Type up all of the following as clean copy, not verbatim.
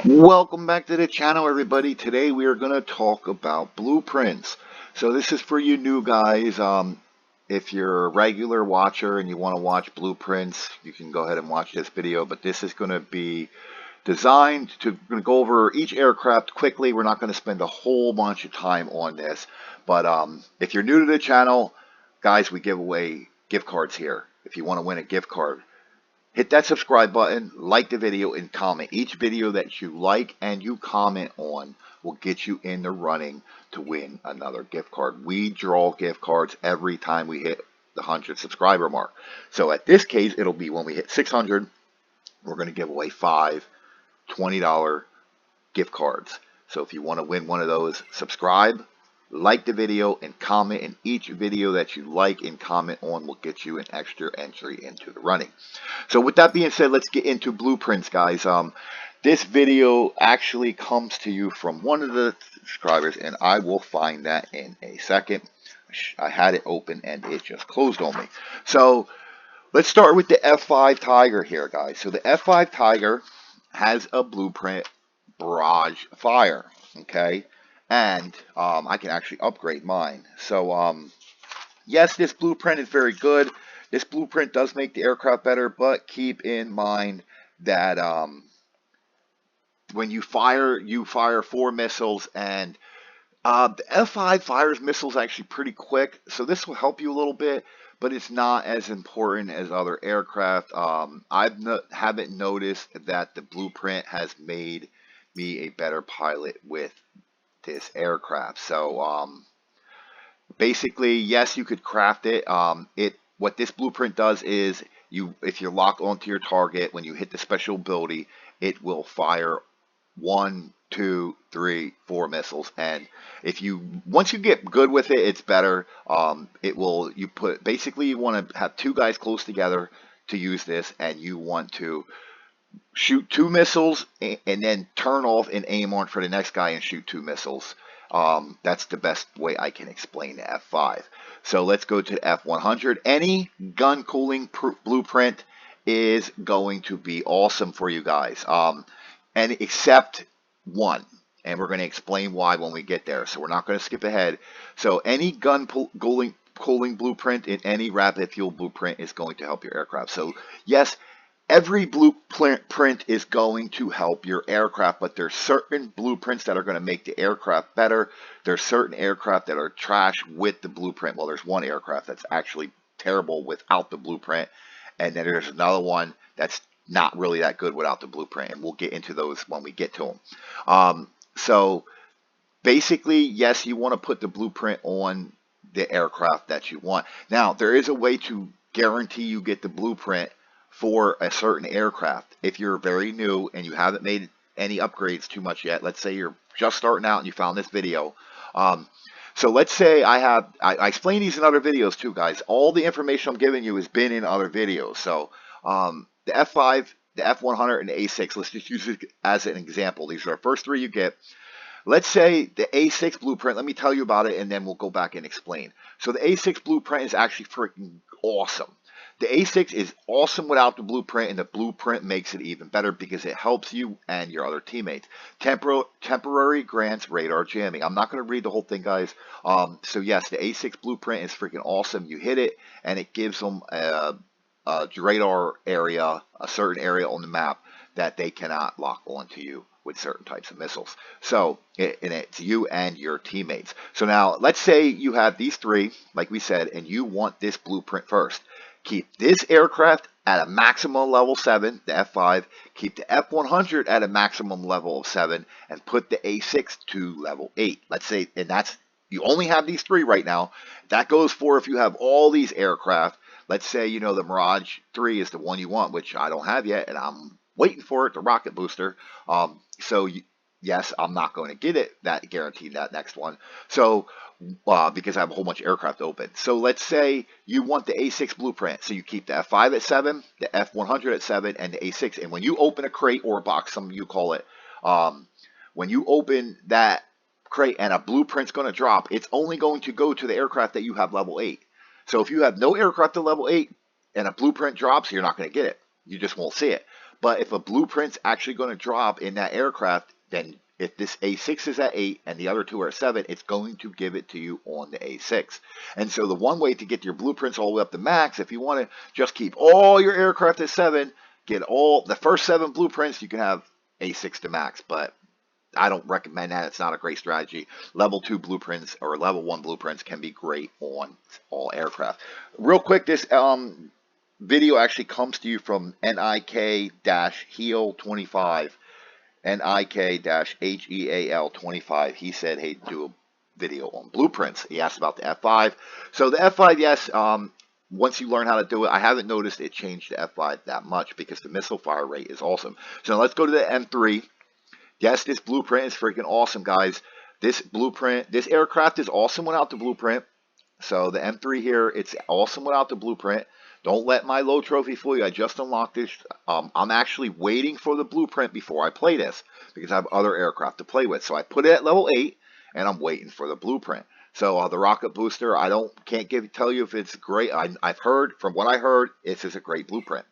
Welcome back to the channel, everybody. Today we are going to talk about blueprints. So this is for you new guys. If you're a regular watcher and you want to watch blueprints, you can go ahead and watch this video. But this is going to be designed to going to go over each aircraft quickly. We're not going to spend a whole bunch of time on this. But if you're new to the channel, guys, we give away gift cards here. If you want to win a gift card, hit that subscribe button, like the video, and comment. Each video that you like and you comment on will get you in the running to win another gift card. We draw gift cards every time we hit the 100 subscriber mark. So at this case, it'll be when we hit 600, we're going to give away 5 $20 gift cards. So if you want to win one of those, subscribe, like the video, and comment. And each video that you like and comment on will get you an extra entry into the running. So with that being said, let's get into blueprints, guys. This video actually comes to you from one of the subscribers, and I will find that in a second. I had it open and it just closed on me. So let's start with the F5 Tiger here, guys. So the F5 Tiger has a blueprint barrage fire, okay? And I can actually upgrade mine. So yes, this blueprint is very good. This blueprint does make the aircraft better, but keep in mind that when you fire 4 missiles, and the F5 fires missiles actually pretty quick, so this will help you a little bit, but it's not as important as other aircraft. Haven't noticed that the blueprint has made me a better pilot with this aircraft. So basically, yes, you could craft it. What this blueprint does is if you're locked onto your target, when you hit the special ability, it will fire 1, 2, 3, 4 missiles. And once you get good with it, it's better. Basically you want to have 2 guys close together to use this, and you want to shoot 2 missiles and then turn off and aim on for the next guy and shoot 2 missiles. That's the best way I can explain the F5. So let's go to the F100. Any gun cooling blueprint is going to be awesome for you guys, and except one. And we're going to explain why when we get there. So we're not going to skip ahead. So any gun cooling blueprint in any rapid fuel blueprint is going to help your aircraft. So yes, every blueprint is going to help your aircraft, but there's certain blueprints that are going to make the aircraft better. There's certain aircraft that are trash with the blueprint. Well, there's one aircraft that's actually terrible without the blueprint, and then there's another one that's not really that good without the blueprint, and we'll get into those when we get to them. So basically, yes, you want to put the blueprint on the aircraft that you want. Now, there is a way to guarantee you get the blueprint for a certain aircraft. If you're very new and you haven't made any upgrades too much yet, let's say you're just starting out and you found this video. So let's say I explain these in other videos too, guys. All the information I'm giving you has been in other videos. So the F5, the F100, and the A6, let's just use it as an example. These are the first 3 you get. Let's say the A6 blueprint, let me tell you about it and then we'll go back and explain. So the A6 blueprint is actually freaking awesome. The A6 is awesome without the blueprint, and the blueprint makes it even better because it helps you and your other teammates. Temporary grants radar jamming. I'm not going to read the whole thing, guys. So yes, the A6 blueprint is freaking awesome. You hit it, and it gives them a radar area, a certain area on the map that they cannot lock onto you with certain types of missiles. So it's you and your teammates. So now let's say you have these 3, like we said, and you want this blueprint first. Keep this aircraft at a maximum level 7, the F5. Keep the F100 at a maximum level of 7, and put the A6 to level 8. Let's say, and you only have these 3 right now. That goes for if you have all these aircraft. Let's say, the Mirage 3 is the one you want, which I don't have yet, and I'm waiting for it, the rocket booster. Yes, I'm not going to get it, that guaranteed, that next one. So, because I have a whole bunch of aircraft open. So let's say you want the A6 blueprint. So you keep the F5 at 7, the F100 at 7, and the A6. And when you open a crate or a box, some of you call it, when you open that crate and a blueprint's going to drop, it's only going to go to the aircraft that you have level 8. So if you have no aircraft to level 8 and a blueprint drops, you're not going to get it. You just won't see it. But if a blueprint's actually going to drop in that aircraft, then if this A6 is at 8 and the other two are at 7, it's going to give it to you on the A6. And so the one way to get your blueprints all the way up to max, if you want to just keep all your aircraft at 7, get all the first 7 blueprints, you can have A6 to max. But I don't recommend that. It's not a great strategy. Level 2 blueprints or level 1 blueprints can be great on all aircraft. Real quick, this video actually comes to you from NIK-Heal25. NIK-HEAL25. He said, hey, do a video on blueprints. He asked about the F5. So the F5, yes, once you learn how to do it, I haven't noticed it changed the F5 that much because the missile fire rate is awesome. So let's go to the M3. Yes, this blueprint is freaking awesome, guys. This blueprint, this aircraft is awesome without the blueprint. So the M3 here, it's awesome without the blueprint. Don't let my low trophy fool you. I just unlocked this. I'm actually waiting for the blueprint before I play this because I have other aircraft to play with. So I put it at level 8 and I'm waiting for the blueprint. So the rocket booster, can't tell you if it's great. I've heard, from what I heard, this is a great blueprint.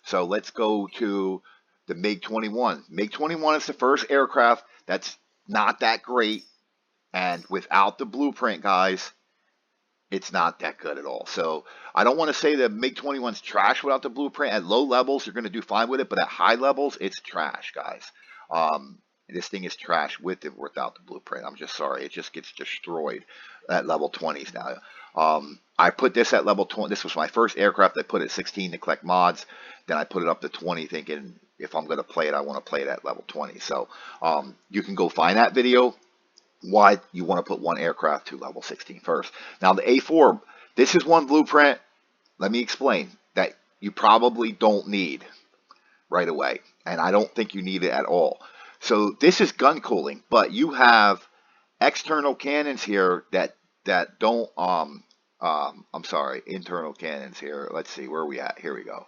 So let's go to the MiG-21. MiG-21 is the first aircraft that's not that great. And without the blueprint, guys, it's not that good at all. So I don't want to say that MiG-21's trash without the blueprint. At low levels, you're going to do fine with it, but at high levels, it's trash, guys. This thing is trash with it without the blueprint. I'm just sorry. It just gets destroyed at level 20s now. I put this at level 20. This was my first aircraft. I put it at 16 to collect mods. Then I put it up to 20 thinking if I'm going to play it, I want to play it at level 20. So you can go find that video. Why you want to put one aircraft to level 16 first. Now the A4, this is one blueprint, let me explain, that you probably don't need right away. And I don't think you need it at all. So this is gun cooling, but you have external cannons here that don't, I'm sorry, internal cannons here. Let's see, where are we at? Here we go.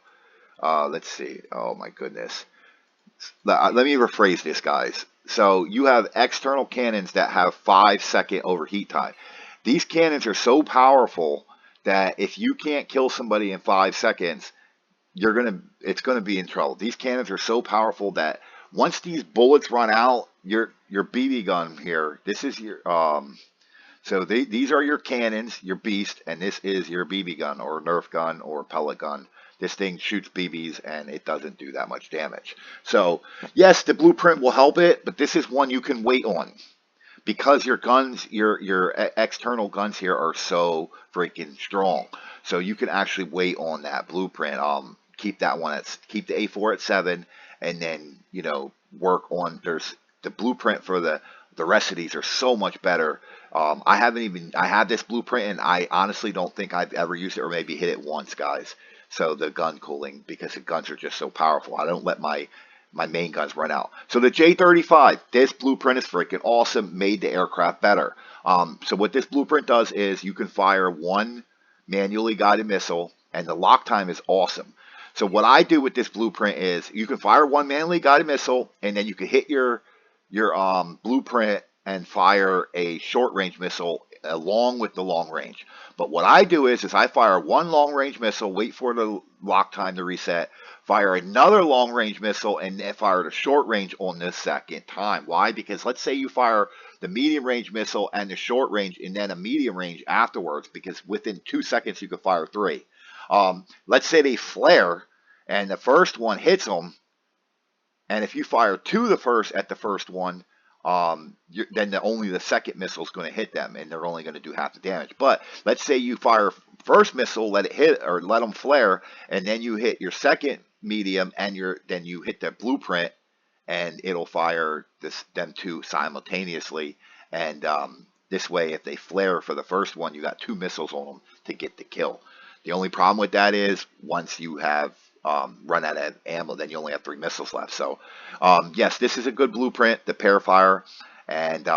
Let's see, oh my goodness. Let me rephrase this, guys. So you have external cannons that have 5-second overheat time. These cannons are so powerful that if you can't kill somebody in 5 seconds, it's gonna be in trouble. These cannons are so powerful that once these bullets run out, your BB gun here, this is your so these are your cannons, your beast, and this is your BB gun or Nerf gun or pellet gun. This thing shoots BBs and it doesn't do that much damage. So yes, the blueprint will help it, but this is one you can wait on because your guns, your external guns here are so freaking strong. So you can actually wait on that blueprint. Keep that one keep the A4 at 7, and then work on the blueprint for the rest of these are so much better. I have this blueprint and I honestly don't think I've ever used it or maybe hit it once, guys. So the gun cooling, because the guns are just so powerful. I don't let my main guns run out. So the J-35, this blueprint is freaking awesome, made the aircraft better. So what this blueprint does is you can fire one manually guided missile and the lock time is awesome. So what I do with this blueprint is you can fire one manually guided missile and then you can hit your blueprint and fire a short range missile along with the long range. But what I do is I fire one long range missile, wait for the lock time to reset, fire another long range missile, and then fire the short range on the second time. Why? Because let's say you fire the medium range missile and the short range and then a medium range afterwards, because within 2 seconds you can fire 3. Let's say they flare and the first one hits them, and if you fire 2 at the first one, then only the second missile is going to hit them, and they're only going to do half the damage. But let's say you fire first missile, let it hit or let them flare, and then you hit your second medium, and then you hit the blueprint, and it'll fire them 2 simultaneously. And this way, if they flare for the first one, you got 2 missiles on them to get the kill. The only problem with that is once you have run out of ammo, then you only have 3 missiles left. So yes, this is a good blueprint, the Parafire, and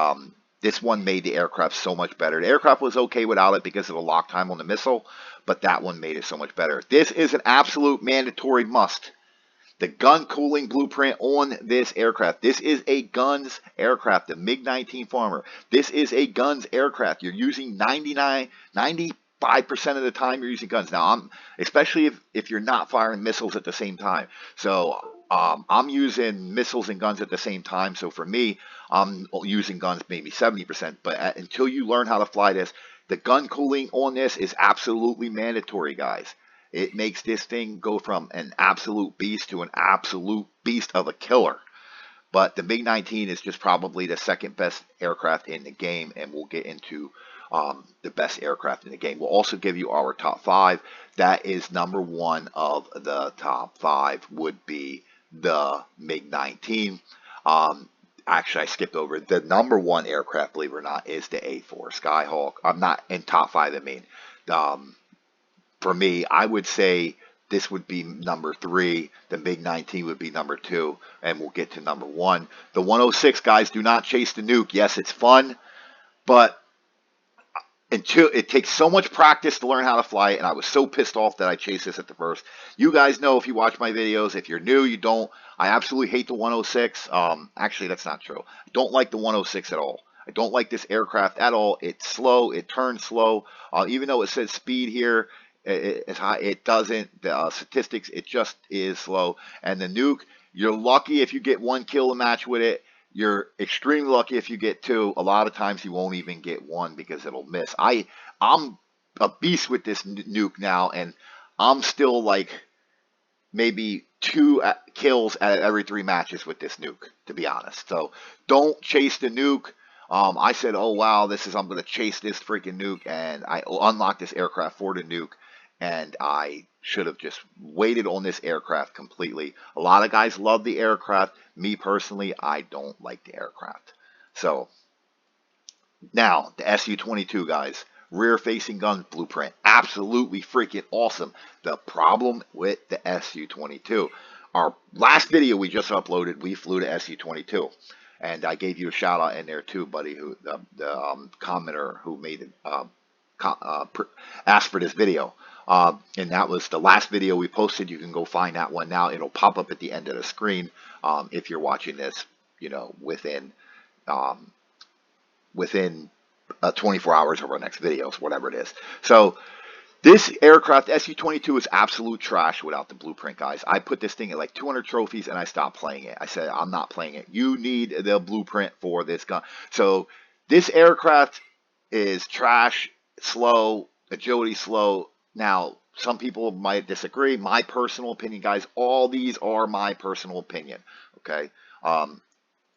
this one made the aircraft so much better. The aircraft was okay without it because of the lock time on the missile, but that one made it so much better. This is an absolute mandatory must. The gun cooling blueprint on this aircraft. This is a guns aircraft, the MiG-19 Farmer. This is a guns aircraft. You're using 95% of the time you're using guns. Now, especially if you're not firing missiles at the same time. So I'm using missiles and guns at the same time, so for me, I'm using guns maybe 70%. But until you learn how to fly this, the gun cooling on this is absolutely mandatory, guys. It makes this thing go from an absolute beast to an absolute beast of a killer. But the MiG-19 is just probably the second best aircraft in the game, and we'll get into the best aircraft in the game. We'll also give you our top five. That is number one of the top five would be the MiG-19. Actually, I skipped over. The number one aircraft, believe it or not, is the A4 Skyhawk. I'm not in top five, I mean. Um, for me, I would say this would be number three. The MiG-19 would be number two, and we'll get to number one. The 106, guys, do not chase the nuke. Yes, it's fun, but until it takes so much practice to learn how to fly it, and I was so pissed off that I chased this at the first. You guys know if you watch my videos. If you're new, you don't. I absolutely hate the 106. Actually, that's not true. I don't like the 106 at all. I don't like this aircraft at all. It's slow. It turns slow. Even though it says speed here, it's high. It doesn't. The statistics, it just is slow. And the nuke, you're lucky if you get one kill a match with it. You're extremely lucky if you get two. A lot of times you won't even get one because it'll miss. I'm a beast with this nuke now, and I'm still like maybe two kills out of every three matches with this nuke, to be honest. So don't chase the nuke. I said, oh wow, I'm going to chase this freaking nuke, and I unlocked this aircraft for the nuke, and I should have just waited on this aircraft completely. A lot of guys love the aircraft. Me personally, I don't like the aircraft. So now the Su-22, guys, rear-facing gun blueprint, absolutely freaking awesome. The problem with the Su-22, our last video we just uploaded, we flew the Su-22. And I gave you a shout out in there too, buddy, who the commenter who made it, asked for this video. And that was the last video we posted. You can go find that one now. It'll pop up at the end of the screen if you're watching this, within um, 24 hours of our next videos, whatever it is. So this aircraft, Su-22, is absolute trash without the blueprint, guys. I put this thing at like 200 trophies and I stopped playing it. I said, I'm not playing it. You need the blueprint for this gun. So this aircraft is trash, slow, agility slow. Now, some people might disagree. My personal opinion, guys, all these are my personal opinion, okay?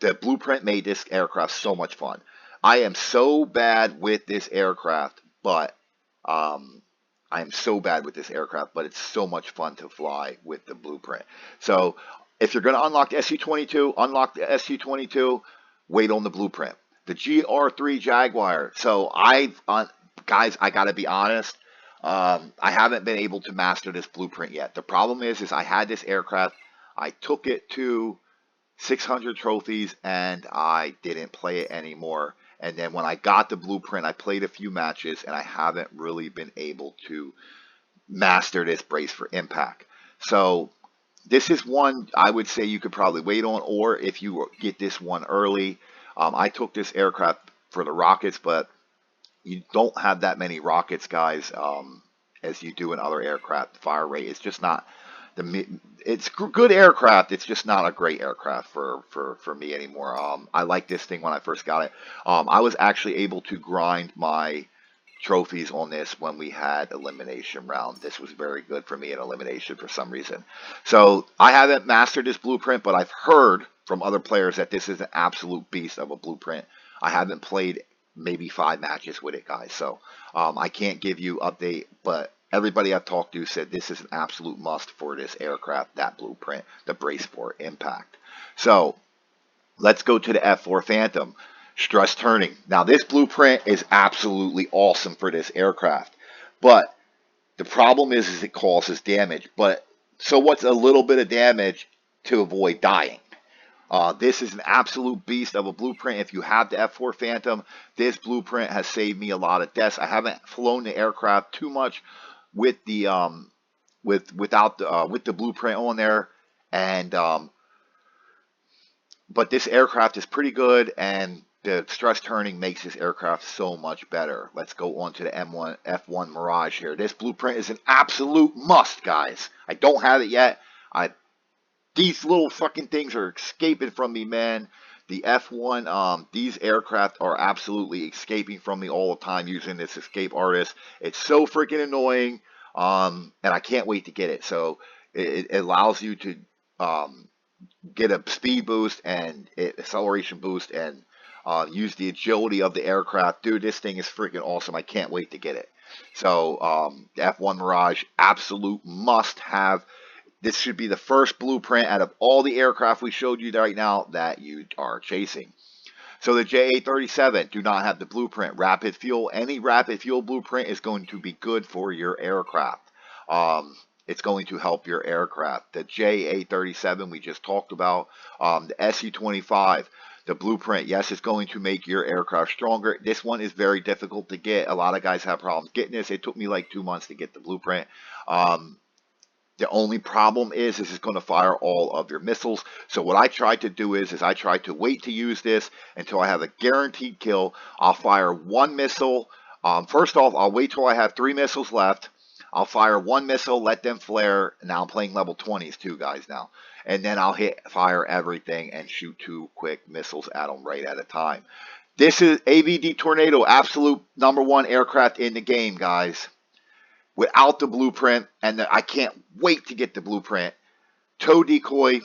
The blueprint made this aircraft so much fun. I am so bad with this aircraft, but I am so bad with this aircraft, but it's so much fun to fly with the blueprint. So if you're going to unlock the Su-22, unlock the Su-22, wait on the blueprint. The GR3 Jaguar. So guys, I got to be honest. I haven't been able to master this blueprint yet. The problem is I had this aircraft. I took it to 600 trophies and I didn't play it anymore. And then when I got the blueprint, I played a few matches, and I haven't really been able to master this brace for impact. So this is one I would say you could probably wait on, or if you get this one early. I took this aircraft for the rockets, but you don't have that many rockets, guys, as you do in other aircraft. The fire rate is just not it's good aircraft. It's just not a great aircraft for me anymore. I liked this thing when I first got it. I was actually able to grind my trophies on this when we had elimination round. This was very good for me in elimination for some reason. So I haven't mastered this blueprint, but I've heard from other players that this is an absolute beast of a blueprint. I haven't played maybe 5 matches with it, guys. So I can't give you update, but everybody I've talked to said this is an absolute must for this aircraft, that blueprint, the brace for impact. So let's go to the F4 Phantom. Stress turning. Now this blueprint is absolutely awesome for this aircraft, but the problem is it causes damage. But so what's a little bit of damage to avoid dying? This is an absolute beast of a blueprint. If you have the F4 Phantom, this blueprint has saved me a lot of deaths. I haven't flown the aircraft too much with the with the blueprint on there, and but this aircraft is pretty good, and the stress turning makes this aircraft so much better. Let's go on to the F1 Mirage here. This blueprint is an absolute must, guys. I don't have it yet. These little fucking things are escaping from me, man. The F1, these aircraft are absolutely escaping from me all the time using this escape artist. It's so freaking annoying, and I can't wait to get it. So it allows you to um, get a speed boost and acceleration boost and use the agility of the aircraft. Dude, this thing is freaking awesome. I can't wait to get it. So the F1 Mirage, absolute must have. This should be the first blueprint out of all the aircraft we showed you right now that you are chasing. So the JA-37 do not have the blueprint. Rapid fuel, any rapid fuel blueprint is going to be good for your aircraft. Um, it's going to help your aircraft. The JA-37 we just talked about. The SU-25, the blueprint, yes, it's going to make your aircraft stronger. This one is very difficult to get. A lot of guys have problems getting this. It took me like 2 months to get the blueprint. The only problem is it's going to fire all of your missiles. So what I tried to do is I tried to wait to use this until I have a guaranteed kill. I'll fire one missile. First off, I'll wait till I have 3 missiles left. I'll fire one missile, let them flare. Now I'm playing level 20s too, guys, now. And then I'll fire everything and shoot 2 quick missiles at them right at a time. This is AVD Tornado, absolute #1 aircraft in the game, guys. Without the blueprint, and I can't wait to get the blueprint. Tow decoy,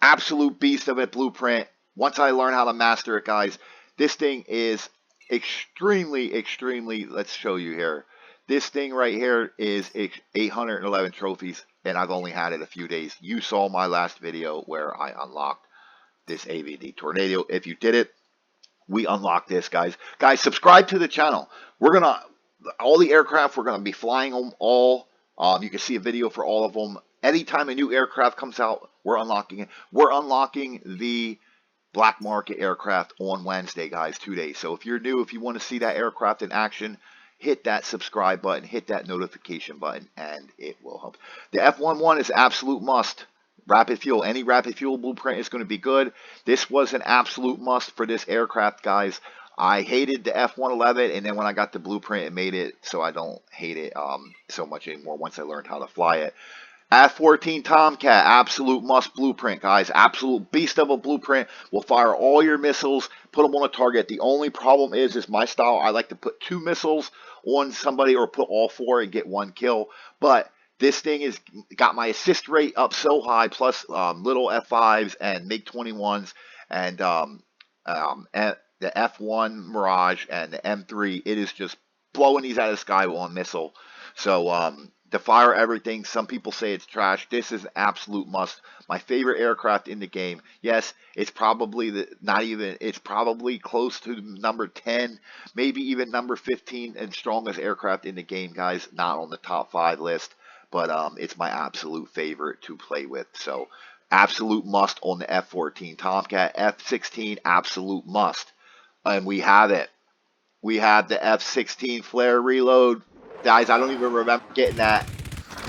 absolute beast of a blueprint. Once I learn how to master it, guys, this thing is extremely, extremely, let's show you here. This thing right here is 811 trophies, and I've only had it a few days. You saw my last video where I unlocked this AVD Tornado. If you did it, we unlocked this, guys. Guys, subscribe to the channel. We're going to all the aircraft, we're going to be flying them all. You can see a video for all of them. Anytime a new aircraft comes out, we're unlocking it. We're unlocking the black market aircraft on Wednesday, guys, 2 days. So if you're new, if you want to see that aircraft in action, hit that subscribe button, hit that notification button, and it will help. The F11 is absolute must. Rapid fuel, any rapid fuel blueprint is going to be good. This was an absolute must for this aircraft, guys. I hated the F-111, and then when I got the blueprint, it made it so I don't hate it so much anymore once I learned how to fly it. F-14 Tomcat, absolute must blueprint, guys. Absolute beast of a blueprint. Will fire all your missiles, put them on a target. The only problem is my style. I like to put 2 missiles on somebody or put all 4 and get 1 kill. But this thing has got my assist rate up so high, plus little F5s and MiG-21s and the F1 Mirage and the M3, it is just blowing these out of the sky with one missile. So to fire everything, some people say it's trash. This is an absolute must. My favorite aircraft in the game. Yes, it's probably it's probably close to number 10, maybe even number 15 and strongest aircraft in the game, guys. Not on the top 5 list, but it's my absolute favorite to play with. So absolute must on the F-14 Tomcat. F-16, absolute must. And we have it. We have the F-16 flare reload. Guys, I don't even remember getting that.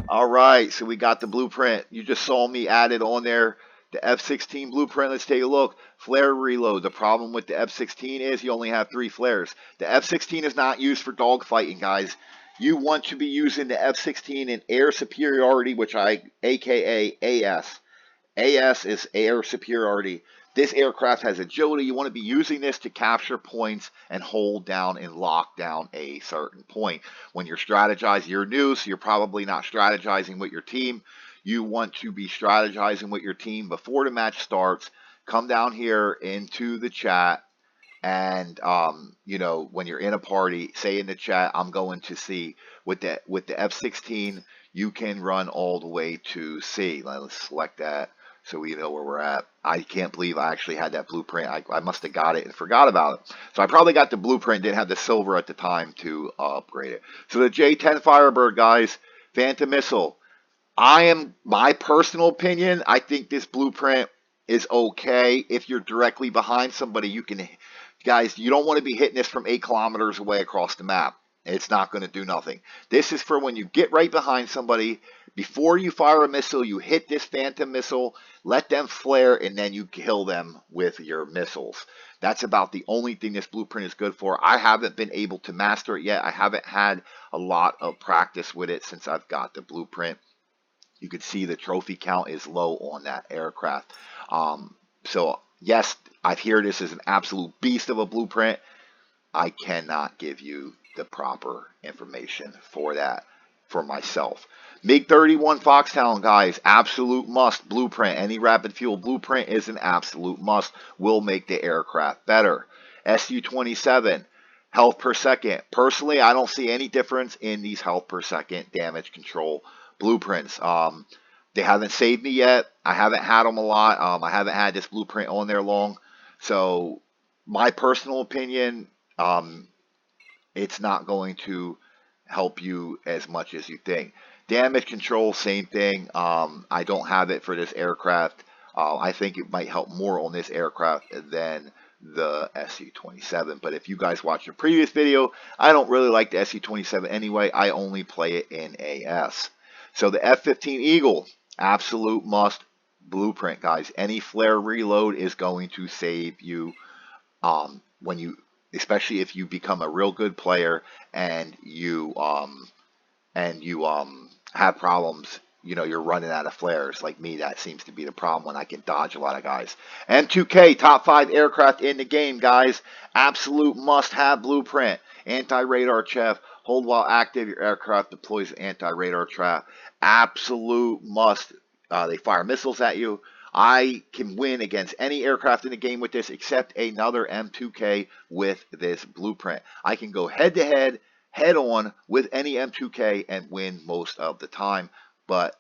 All right, so we got the blueprint. You just saw me add it on there. The F-16 blueprint, let's take a look. Flare reload. The problem with the F-16 is you only have 3 flares. The F-16 is not used for dogfighting, guys. You want to be using the F-16 in air superiority, which aka AS. AS is air superiority. This aircraft has agility. You want to be using this to capture points and hold down and lock down a certain point. When you're strategizing, you're new, so you're probably not strategizing with your team. You want to be strategizing with your team before the match starts. Come down here into the chat, and you know, when you're in a party, say in the chat, I'm going to C. With the F-16, you can run all the way to C. Let's select that, so we know where we're at. I can't believe I actually had that blueprint. I must have got it and forgot about it. So I probably got the blueprint, didn't have the silver at the time to upgrade it. So the J-10 Firebird, guys, Phantom Missile. My personal opinion, I think this blueprint is okay. If you're directly behind somebody, you can, guys, you don't want to be hitting this from 8 kilometers away across the map. It's not going to do nothing. This is for when you get right behind somebody. Before you fire a missile, you hit this Phantom Missile, let them flare, and then you kill them with your missiles. That's about the only thing this blueprint is good for. I haven't been able to master it yet. I haven't had a lot of practice with it since I've got the blueprint. You could see the trophy count is low on that aircraft. So yes, I hear this is an absolute beast of a blueprint. I cannot give you the proper information for that for myself. MiG-31 Foxtown, guys, absolute must blueprint. Any rapid fuel blueprint is an absolute must. Will make the aircraft better. Su-27, health per second. Personally, I don't see any difference in these health per second damage control blueprints. They haven't saved me yet. I haven't had them a lot. I haven't had this blueprint on there long. So my personal opinion, um, it's not going to help you as much as you think. Damage control, same thing. I don't have it for this aircraft. I think it might help more on this aircraft than the Su-27. But if you guys watched the previous video, I don't really like the Su-27 anyway. I only play it in AS. So the F-15 Eagle, absolute must blueprint, guys. Any flare reload is going to save you when you, especially if you become a real good player and you have problems, you know, you're running out of flares like me. That seems to be the problem when I can dodge a lot of guys. M2K, top 5 aircraft in the game, guys. Absolute must-have blueprint. Anti-radar chaff. Hold while active. Your aircraft deploys anti-radar trap. Absolute must. They fire missiles at you. I can win against any aircraft in the game with this except another M2K with this blueprint. I can go head-to-head, head-on with any M2K and win most of the time. But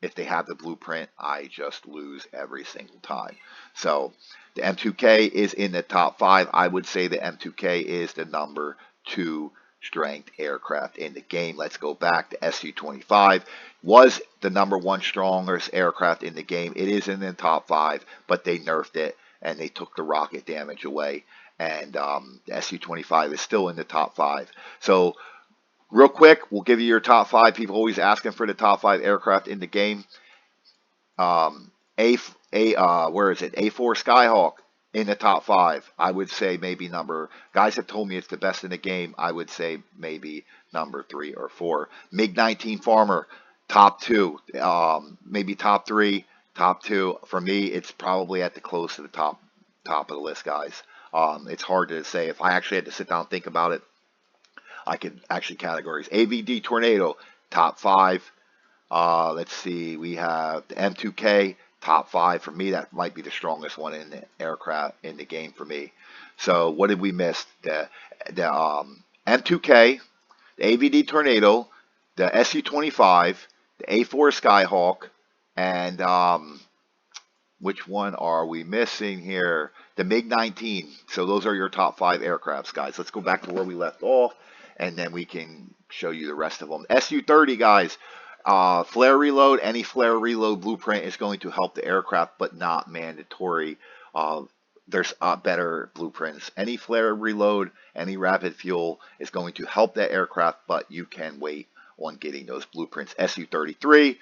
if they have the blueprint, I just lose every single time. So the M2K is in the top 5. I would say the M2K is the number 2 strength aircraft in the game. Let's go back. The Su-25 was the number 1 strongest aircraft in the game. It is in the top 5, but they nerfed it and they took the rocket damage away. And the Su-25 is still in the top 5. So real quick, we'll give you your top 5. People always asking for the top 5 aircraft in the game. Where is it? A4 Skyhawk in the top 5. I would say maybe guys have told me it's the best in the game. I would say maybe number 3 or 4. MiG-19 Farmer, top 2. Maybe top 3, top 2. For me, it's probably at the close to the top of the list, guys. It's hard to say. If I actually had to sit down and think about it, I could actually categories. AVD Tornado, top 5. Let's see. We have the M2K, top 5. For me, that might be the strongest one in the aircraft in the game for me. So what did we miss? The M2K, the AVD Tornado, the Su-25, the A4 Skyhawk, and which one are we missing here? The MiG-19. So those are your top 5 aircrafts, guys. Let's go back to where we left off, and then we can show you the rest of them. Su-30, guys. Flare reload. Any flare reload blueprint is going to help the aircraft, but not mandatory. There's better blueprints. Any flare reload, any rapid fuel is going to help that aircraft, but you can wait on getting those blueprints. Su-33.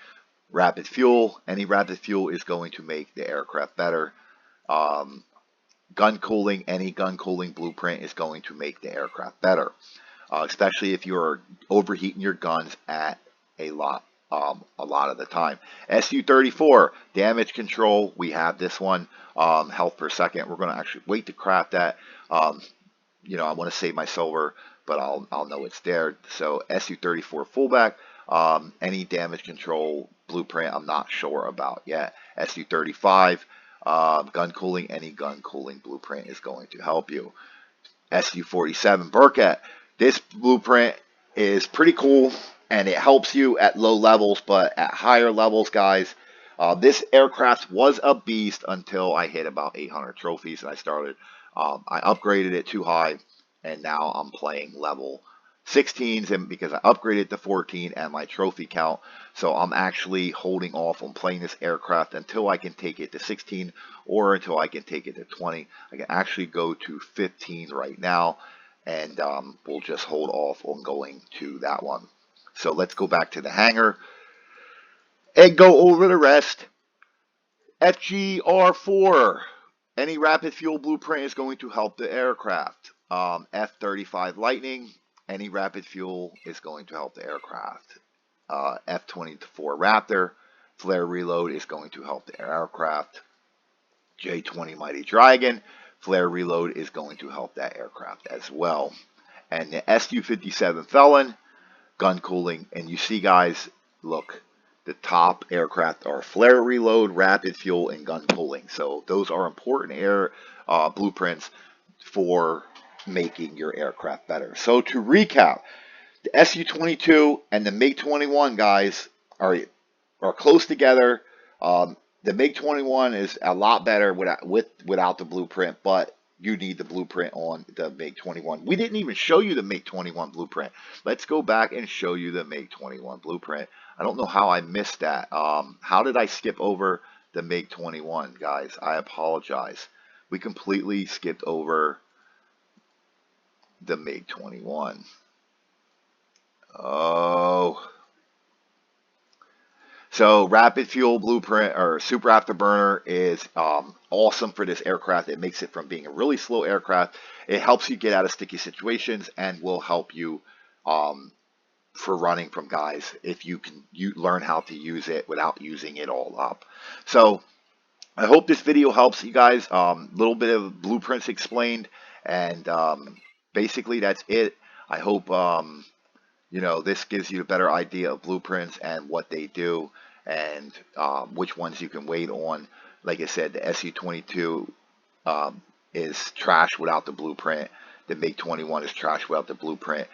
Rapid fuel. Any rapid fuel is going to make the aircraft better. Gun cooling. Any gun cooling blueprint is going to make the aircraft better, especially if you're overheating your guns at a lot of the time. Su-34 damage control. We have this one. Health per second. We're going to actually wait to craft that. You know, I want to save my silver, but I'll know it's there. So Su-34 fullback. Any damage control blueprint I'm not sure about yet. Su-35 gun cooling. Any gun cooling blueprint is going to help you. Su-47 Burkett. This blueprint is pretty cool and it helps you at low levels, but at higher levels, guys, this aircraft was a beast until I hit about 800 trophies and I upgraded it too high, and now I'm playing level 16s, and because I upgraded to 14 and my trophy count, so I'm actually holding off on playing this aircraft until I can take it to 16 or until I can take it to 20. I can actually go to 15 right now, and we'll just hold off on going to that one. So let's go back to the hangar and go over the rest. FGR4. Any rapid fuel blueprint is going to help the aircraft. F-35 Lightning. Any rapid fuel is going to help the aircraft. F-24 Raptor. Flare reload is going to help the aircraft. J-20 Mighty Dragon, flare reload is going to help that aircraft as well. And the Su-57 Felon, gun cooling, and you see, guys, look, the top aircraft are flare reload, rapid fuel, and gun cooling. So those are important blueprints for making your aircraft better. So to recap, the Su-22 and the MiG-21, guys, are close together. The MiG-21 is a lot better without the blueprint, but you need the blueprint on the MiG-21. We didn't even show you the MiG-21 blueprint. Let's go back and show you the MiG-21 blueprint. I don't know how I missed that. How did I skip over the MiG-21, guys? I apologize. We completely skipped over the MiG-21. Oh. So rapid fuel blueprint or super afterburner is awesome for this aircraft. It makes it from being a really slow aircraft. It helps you get out of sticky situations and will help you for running from guys if you learn how to use it without using it all up. So I hope this video helps you guys. Little bit of blueprints explained, and basically that's it. I hope this gives you a better idea of blueprints and what they do, and which ones you can wait on. Like I said, the Su-22 is trash without the blueprint. The MiG-21 is trash without the blueprint.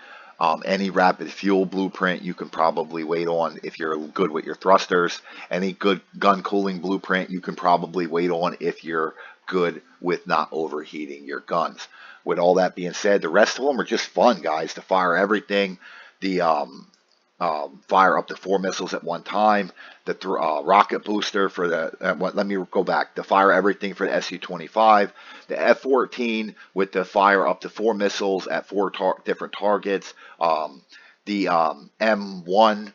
Any rapid fuel blueprint you can probably wait on if you're good with your thrusters. Any good gun cooling blueprint you can probably wait on if you're good with not overheating your guns. With all that being said, the rest of them are just fun, guys, to fire everything. The fire up to 4 missiles at one time. The rocket booster for the, let me go back. The fire everything for the Su-25. The F-14 with the fire up to 4 missiles at 4 different targets. The M1,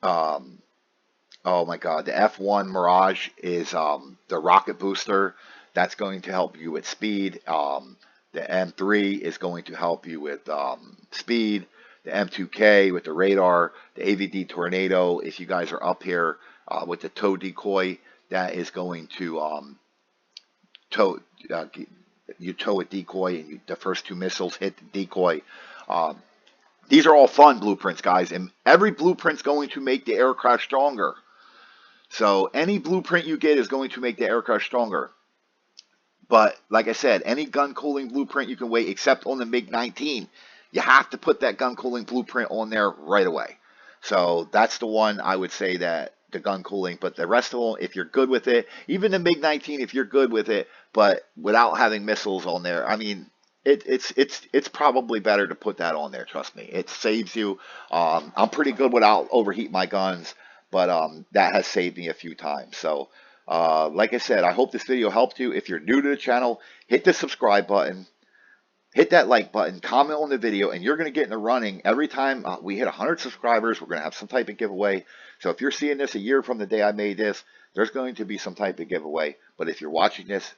oh my God, the F1 Mirage is the rocket booster. That's going to help you with speed. The M3 is going to help you with speed. The M2K with the radar, the AVD Tornado, if you guys are up here with the tow decoy, that is going to you tow a decoy, and the first 2 missiles hit the decoy. These are all fun blueprints, guys, and every blueprint's going to make the aircraft stronger. So any blueprint you get is going to make the aircraft stronger. But like I said, any gun cooling blueprint you can wait, except on the MiG-19. You have to put that gun cooling blueprint on there right away. So that's the one I would say, that the gun cooling. But the rest of them, if you're good with it, even the MiG-19, if you're good with it, but without having missiles on there, I mean, it's probably better to put that on there. Trust me, it saves you. I'm pretty good without overheat my guns, but that has saved me a few times. So like I said, I hope this video helped you. If you're new to the channel, hit the subscribe button. Hit that like button, comment on the video, and you're going to get in the running. Every time we hit 100 subscribers, we're going to have some type of giveaway. So if you're seeing this a year from the day I made this, there's going to be some type of giveaway. But if you're watching this,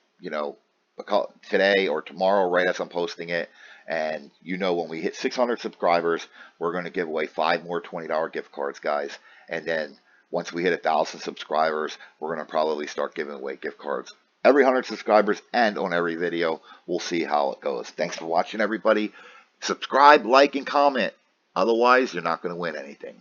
today or tomorrow, right as I'm posting it, and when we hit 600 subscribers, we're going to give away 5 more $20 gift cards, guys. And then once we hit 1,000 subscribers, we're going to probably start giving away gift cards every 100 subscribers and on every video. We'll see how it goes. Thanks for watching, everybody. Subscribe, like, and comment. Otherwise, you're not going to win anything.